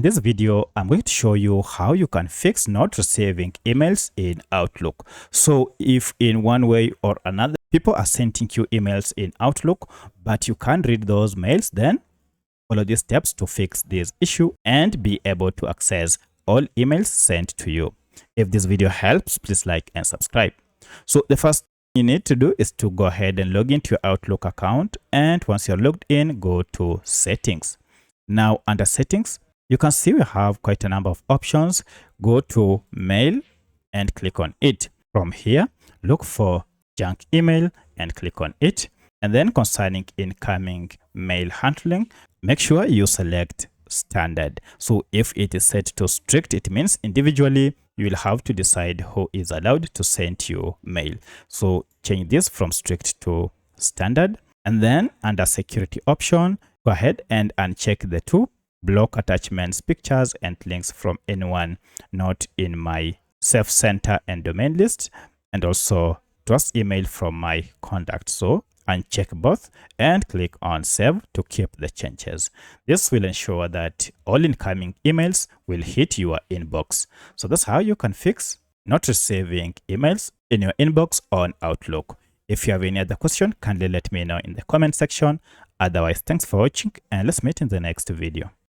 In this video, I'm going to show you how you can fix not receiving emails in Outlook. So if in one way or another, people are sending you emails in Outlook, but you can't read those mails, then follow these steps to fix this issue and be able to access all emails sent to you. If this video helps, please like and subscribe. So the first thing you need to do is to go ahead and log into your Outlook account. And once you're logged in, go to settings. Now under settings, you can see we have quite a number of options. Go to mail and click on it. From here, look for junk email and click on it. And then concerning incoming mail handling, make sure you select standard. So if it is set to strict, it means individually you will have to decide who is allowed to send you mail. So change this from strict to standard. And then under security option, go ahead and uncheck the two. Block attachments, pictures, and links from anyone not in my Safe Center and domain list, and also trust email from my contact. So uncheck both and click on save to keep the changes. This will ensure that all incoming emails will hit your inbox. So that's how you can fix not receiving emails in your inbox on Outlook. If you have any other question, kindly let me know in the comment section. Otherwise, thanks for watching and let's meet in the next video.